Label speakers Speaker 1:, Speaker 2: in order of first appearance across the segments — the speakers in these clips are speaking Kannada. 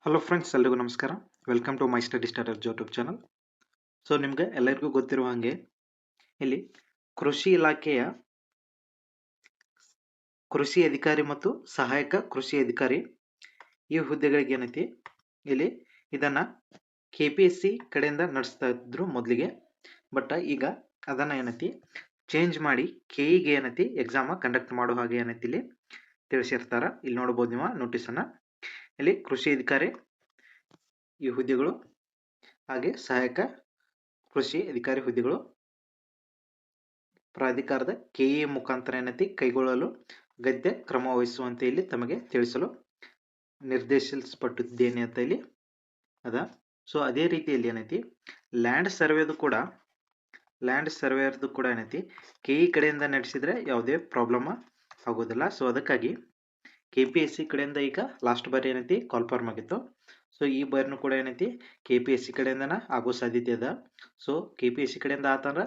Speaker 1: ಹಲೋ ಫ್ರೆಂಡ್ಸ್, ಎಲ್ರಿಗೂ ನಮಸ್ಕಾರ. Welcome to my study starter YouTube channel. So ನಿಮ್ಗೆ ಎಲ್ಲರಿಗೂ ಗೊತ್ತಿರುವ ಹಾಗೆ ಇಲ್ಲಿ ಕೃಷಿ ಇಲಾಖೆಯ ಕೃಷಿ ಅಧಿಕಾರಿ ಮತ್ತು ಸಹಾಯಕ ಕೃಷಿ ಅಧಿಕಾರಿ ಈ ಹುದ್ದೆಗಳಿಗೆ ಏನೈತಿ ಇಲ್ಲಿ ಇದನ್ನ KPSC ಕಡೆಯಿಂದ ನಡೆಸ್ತಾ ಇದ್ರು ಮೊದಲಿಗೆ. ಬಟ್ ಈಗ ಅದನ್ನ ಏನೈತಿ ಚೇಂಜ್ ಮಾಡಿ KE ಏನೈತಿ ಎಕ್ಸಾಮ್ ಕಂಡಕ್ಟ್ ಮಾಡೋ ಹಾಗೆ ಏನೈತಿ ಇಲ್ಲಿ ತಿಳಿಸಿರ್ತಾರ. ಇಲ್ಲಿ ನೋಡಬಹುದು ನೀವು ನೋಟಿಸ್ ಅನ್ನ. ಇಲ್ಲಿ ಕೃಷಿ ಅಧಿಕಾರಿ ಈ ಹುದ್ದೆಗಳು ಹಾಗೆ ಸಹಾಯಕ ಕೃಷಿ ಅಧಿಕಾರಿ ಹುದ್ದೆಗಳು ಪ್ರಾಧಿಕಾರದ KE ಮುಖಾಂತರ ಏನೈತಿ ಕೈಗೊಳ್ಳಲು ಗದ್ಯ ಕ್ರಮ ವಹಿಸುವಂತೆ ಇಲ್ಲಿ ತಮಗೆ ತಿಳಿಸಲು ನಿರ್ದೇಶಿಸಲ್ಪಟ್ಟಿದ್ದೇನೆ ಅಂತ ಇಲ್ಲಿ ಅದ. ಸೊ ಅದೇ ರೀತಿಯಲ್ಲಿ ಏನೈತಿ ಲ್ಯಾಂಡ್ ಸರ್ವೇದು ಕೂಡ ಏನೈತಿ KE ಕಡೆಯಿಂದ ನಡೆಸಿದ್ರೆ ಯಾವುದೇ ಪ್ರಾಬ್ಲಮ್ ಆಗೋದಿಲ್ಲ. ಸೊ ಅದಕ್ಕಾಗಿ KPSC ಕಡೆಯಿಂದ ಈಗ ಲಾಸ್ಟ್ ಬಾರಿ ಏನೈತಿ ಕಾಲ್ಫಾರ್ಮ್ ಆಗಿತ್ತು. ಸೊ ಈ ಬಾರಿನೂ ಕೂಡ ಏನೈತಿ KPSC ಕಡೆಯಿಂದನ ಆಗೋ ಸಾಧ್ಯತೆ ಅದ. ಸೊ KPSC ಕಡೆಯಿಂದ ಆತಂದ್ರ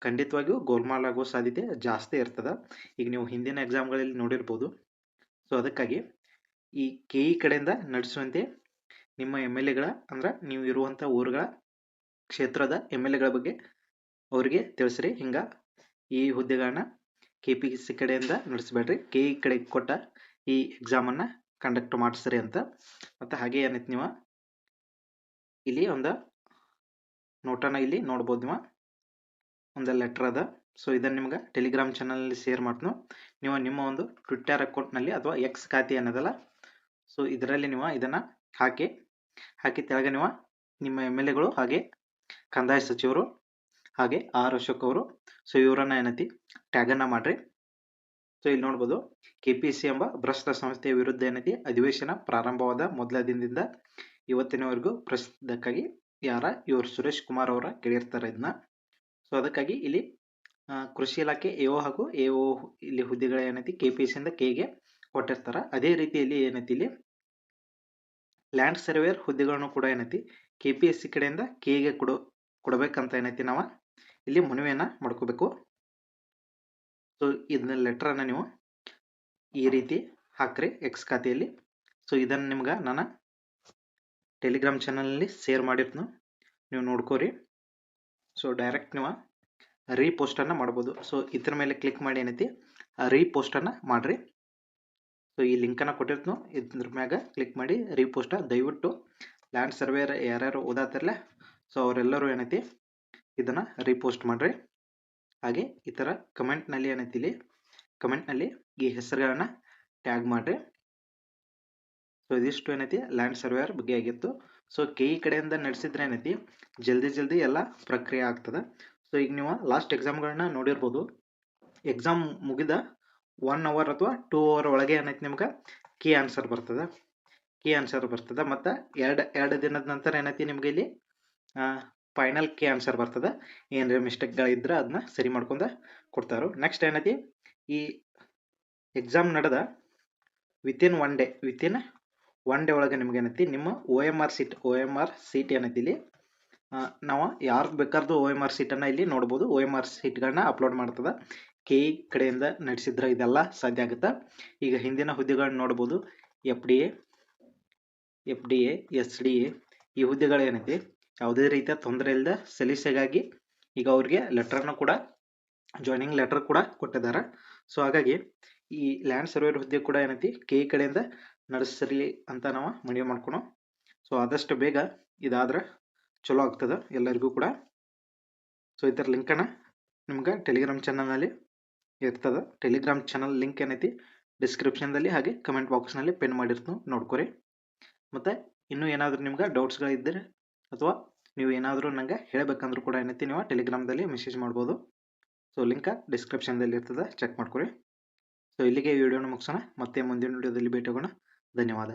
Speaker 1: ಖಂಡಿತವಾಗಿಯೂ ಗೋಲ್ಮಾಲ್ ಆಗೋ ಸಾಧ್ಯತೆ ಜಾಸ್ತಿ ಇರ್ತದ. ಈಗ ನೀವು ಹಿಂದಿನ ಎಕ್ಸಾಮ್ಗಳಲ್ಲಿ ನೋಡಿರ್ಬೋದು. ಸೊ ಅದಕ್ಕಾಗಿ ಈ KE ಕಡೆಯಿಂದ ನಡೆಸುವಂತೆ ನಿಮ್ಮ MLAಗಳ ಅಂದ್ರೆ ನೀವು ಇರುವಂಥ ಊರುಗಳ ಕ್ಷೇತ್ರದ MLAಗಳ ಬಗ್ಗೆ ಅವರಿಗೆ ತಿಳಿಸ್ರಿ. ಹಿಂಗ ಈ ಹುದ್ದೆಗಳನ್ನ KPSC ಕಡೆಯಿಂದ ನಡೆಸಬೇಡ್ರಿ, KE ಕಡೆ ಕೊಟ್ಟ ಈ ಎಕ್ಸಾಮನ್ನು ಕಂಡಕ್ಟ್ ಮಾಡಿಸ್ರಿ ಅಂತ. ಮತ್ತು ಹಾಗೆ ಏನೈತಿ ನೀವು ಇಲ್ಲಿ ಒಂದು ನೋಟನ್ನು ಇಲ್ಲಿ ನೋಡ್ಬೋದು. ಒಂದು ಲೆಟರ್ ಅದ. ಸೊ ಇದನ್ನು ನಿಮ್ಗೆ ಟೆಲಿಗ್ರಾಮ್ ಚಾನಲ್ನಲ್ಲಿ ಶೇರ್ ಮಾಡ್ತೀನಿ. ನೀವು ನಿಮ್ಮ ಒಂದು ಟ್ವಿಟ್ಟರ್ ಅಕೌಂಟ್ನಲ್ಲಿ ಅಥವಾ ಎಕ್ಸ್ ಖಾತೆ ಅನ್ನೋದಲ್ಲ, ಸೊ ಇದರಲ್ಲಿ ನೀವು ಇದನ್ನು ಹಾಕಿ ತೆಳಗೆ ನೀವು ನಿಮ್ಮ MLAಗಳು ಹಾಗೆ ಕಂದಾಯ ಸಚಿವರು ಹಾಗೆ ಅಶೋಕ್ ಅವರು, ಸೊ ಇವರನ್ನ ಏನೈತಿ ಟ್ಯಾಗನ್ನು ಮಾಡ್ರಿ. ಸೊ ಇಲ್ಲಿ ನೋಡ್ಬೋದು KPSC ಎಂಬ ಭ್ರಷ್ಟ ಸಂಸ್ಥೆಯ ವಿರುದ್ಧ ಏನೈತಿ ಅಧಿವೇಶನ ಪ್ರಾರಂಭವಾದ ಮೊದಲ ದಿನದಿಂದ ಇವತ್ತಿನವರೆಗೂ ಪ್ರಸಿದ್ಧಕ್ಕಾಗಿ ಇವರು ಸುರೇಶ್ ಕುಮಾರ್ ಅವರ ಗೆಳೆಯರ್ತಾರೆ ಇದನ್ನ. ಸೊ ಅದಕ್ಕಾಗಿ ಇಲ್ಲಿ ಕೃಷಿ ಇಲಾಖೆ AO ಹಾಗೂ AO ಇಲ್ಲಿ ಹುದ್ದೆಗಳ ಏನೈತಿ KPSC ಇಂದ KEಗೆ ಕೊಟ್ಟಿರ್ತಾರ. ಅದೇ ರೀತಿಯಲ್ಲಿ ಏನೈತಿ ಇಲ್ಲಿ ಲ್ಯಾಂಡ್ ಸರ್ವೇಯರ್ ಹುದ್ದೆಗಳನ್ನು ಕೂಡ ಏನೈತಿ KPSC ಕಡೆಯಿಂದ KEಗೆ ಕೊಡಬೇಕಂತ ಏನೈತಿ ನಾವು ಇಲ್ಲಿ ಮನವಿಯನ್ನ ಮಾಡ್ಕೋಬೇಕು. ಸೊ ಇದನ್ನ ಲೆಟರನ್ನು ನೀವು ಈ ರೀತಿ ಹಾಕ್ರಿ ಎಕ್ಸ್ ಖಾತೆಯಲ್ಲಿ. ಸೊ ಇದನ್ನು ನಿಮ್ಗೆ ನಾನು ಟೆಲಿಗ್ರಾಮ್ ಚಾನಲ್ನಲ್ಲಿ ಶೇರ್ ಮಾಡಿರ್ತೀನಿ, ನೀವು ನೋಡ್ಕೋರಿ. ಸೊ ಡೈರೆಕ್ಟ್ ನೀವು ರೀಪೋಸ್ಟನ್ನು ಮಾಡ್ಬೋದು. ಸೊ ಇದ್ರ ಮೇಲೆ ಕ್ಲಿಕ್ ಮಾಡಿ ಏನೈತಿ ರೀಪೋಸ್ಟನ್ನು ಮಾಡಿರಿ. ಸೊ ಈ ಲಿಂಕನ್ನು ಕೊಟ್ಟಿರ್ತೀನಿ, ಇದ್ರ ಮ್ಯಾಗ ಕ್ಲಿಕ್ ಮಾಡಿ ರೀಪೋಸ್ಟ. ದಯವಿಟ್ಟು ಲ್ಯಾಂಡ್ ಸರ್ವೇಯರ್ ಯಾರ್ಯಾರು ಓದಾತಿರಲ್ಲ, ಸೊ ಅವರೆಲ್ಲರೂ ಏನೈತಿ ಇದನ್ನು ರೀಪೋಸ್ಟ್ ಮಾಡಿರಿ. ಹಾಗೆ ಈ ಥರ ಕಮೆಂಟ್ನಲ್ಲಿ ಏನೈತಿ ಇಲ್ಲಿ ಕಮೆಂಟ್ನಲ್ಲಿ ಈ ಹೆಸರುಗಳನ್ನು ಟ್ಯಾಗ್ ಮಾಡಿರಿ. ಸೊ ಇದಿಷ್ಟು ಏನೈತಿ ಲ್ಯಾಂಡ್ ಸರ್ವೇಯರ್ ಬಗ್ಗೆ ಆಗಿತ್ತು. ಸೊ KE ಕಡೆಯಿಂದ ನಡೆಸಿದ್ರೆ ಏನೈತಿ ಜಲ್ದಿ ಎಲ್ಲ ಪ್ರಕ್ರಿಯೆ ಆಗ್ತದೆ. ಸೊ ಈಗ ನೀವು ಲಾಸ್ಟ್ ಎಕ್ಸಾಮ್ಗಳನ್ನ ನೋಡಿರ್ಬೋದು. ಎಕ್ಸಾಮ್ ಮುಗಿದ 1 ಅವರ್ ಅಥವಾ 2 ಅವರ್ ಒಳಗೆ ಏನೈತಿ ನಿಮ್ಗೆ ಕೀ ಆನ್ಸರ್ ಬರ್ತದೆ. ಮತ್ತು ಎರಡು ದಿನದ ನಂತರ ಏನೈತಿ ನಿಮ್ಗೆ ಇಲ್ಲಿ ಫೈನಲ್ ಕೀ ಆನ್ಸರ್ ಬರ್ತದೆ. ಏನಾರ ಮಿಸ್ಟೇಕ್ಗಳಿದ್ರೆ ಅದನ್ನ ಸರಿ ಮಾಡ್ಕೊಂಡು ಕೊಡ್ತಾರೋ. ನೆಕ್ಸ್ಟ್ ಏನೈತಿ ಈ ಎಕ್ಸಾಮ್ ನಡೆದ ವಿತಿನ್ ಒನ್ ಡೇ ಒಳಗೆ ನಿಮ್ಗೆ ಏನೈತಿ ನಿಮ್ಮ OMR ಸೀಟ್ ಏನೈತಿ ಇಲ್ಲಿ ನಾವು ಯಾರ್ದು ಬೇಕಾರ್ದು OMR ಸೀಟನ್ನು ಇಲ್ಲಿ ನೋಡ್ಬೋದು. OMR ಸೀಟ್ಗಳನ್ನ ಅಪ್ಲೋಡ್ ಮಾಡ್ತದೆ. KE ಕಡೆಯಿಂದ ನಡೆಸಿದ್ರೆ ಇದೆಲ್ಲ ಸಾಧ್ಯ ಆಗುತ್ತೆ. ಈಗ ಹಿಂದಿನ ಹುದ್ದೆಗಳನ್ನ ನೋಡ್ಬೋದು. FDA, SDA ಈ ಹುದ್ದೆಗಳು ಏನೈತಿ ಯಾವುದೇ ರೀತಿಯ ತೊಂದರೆ ಇಲ್ಲದೆ ಸಲೀಸಾಗಿ ಈಗ ಅವ್ರಿಗೆ ಜಾಯ್ನಿಂಗ್ ಲೆಟರ್ ಕೂಡ ಕೊಟ್ಟಿದ್ದಾರೆ. ಸೊ ಹಾಗಾಗಿ ಈ ಲ್ಯಾಂಡ್ ಸರ್ವೇಯರ್ ಹುದ್ದೆ ಕೂಡ ಏನೈತಿ KE ಕಡೆಯಿಂದ ನಡೆಸಲಿ ಅಂತ ನಾವು ಮನವಿ ಮಾಡ್ಕೊಳೋ. ಸೊ ಆದಷ್ಟು ಬೇಗ ಇದಾದ್ರೆ ಚಲೋ ಆಗ್ತದೆ ಎಲ್ಲರಿಗೂ ಕೂಡ. ಸೊ ಇದರ ಲಿಂಕನ್ನು ನಿಮ್ಗೆ ಟೆಲಿಗ್ರಾಮ್ ಚಾನಲ್ನಲ್ಲಿ ಇರ್ತದೆ. ಟೆಲಿಗ್ರಾಮ್ ಚಾನಲ್ ಲಿಂಕ್ ಏನೈತಿ ಡಿಸ್ಕ್ರಿಪ್ಷನ್ದಲ್ಲಿ ಹಾಗೆ ಕಮೆಂಟ್ ಬಾಕ್ಸ್ನಲ್ಲಿ ಪಿನ್ ಮಾಡಿರ್ತೀನಿ, ನೋಡ್ಕೊರಿ. ಮತ್ತು ಇನ್ನೂ ಏನಾದರೂ ನಿಮ್ಗೆ ಡೌಟ್ಸ್ಗಳಿದ್ದರೆ ಅಥವಾ ನೀವು ಏನಾದರೂ ನನಗೆ ಹೇಳಬೇಕಂದ್ರೂ ಕೂಡ ಏನೈತಿ ನೀವು ಟೆಲಿಗ್ರಾಮ್ದಲ್ಲಿ ಮೆಸೇಜ್ ಮಾಡ್ಬೋದು. ಸೊ ಲಿಂಕ್ ಡಿಸ್ಕ್ರಿಪ್ಷನ್ದಲ್ಲಿ ಇರ್ತದೆ, ಚೆಕ್ ಮಾಡ್ಕೊರಿ. ಸೊ ಇಲ್ಲಿಗೆ ಈ ವಿಡಿಯೋನ ಮುಗಿಸೋಣ. ಮತ್ತೆ ಮುಂದಿನ ವಿಡಿಯೋದಲ್ಲಿ ಭೇಟಿ ಆಗೋಣ. ಧನ್ಯವಾದ.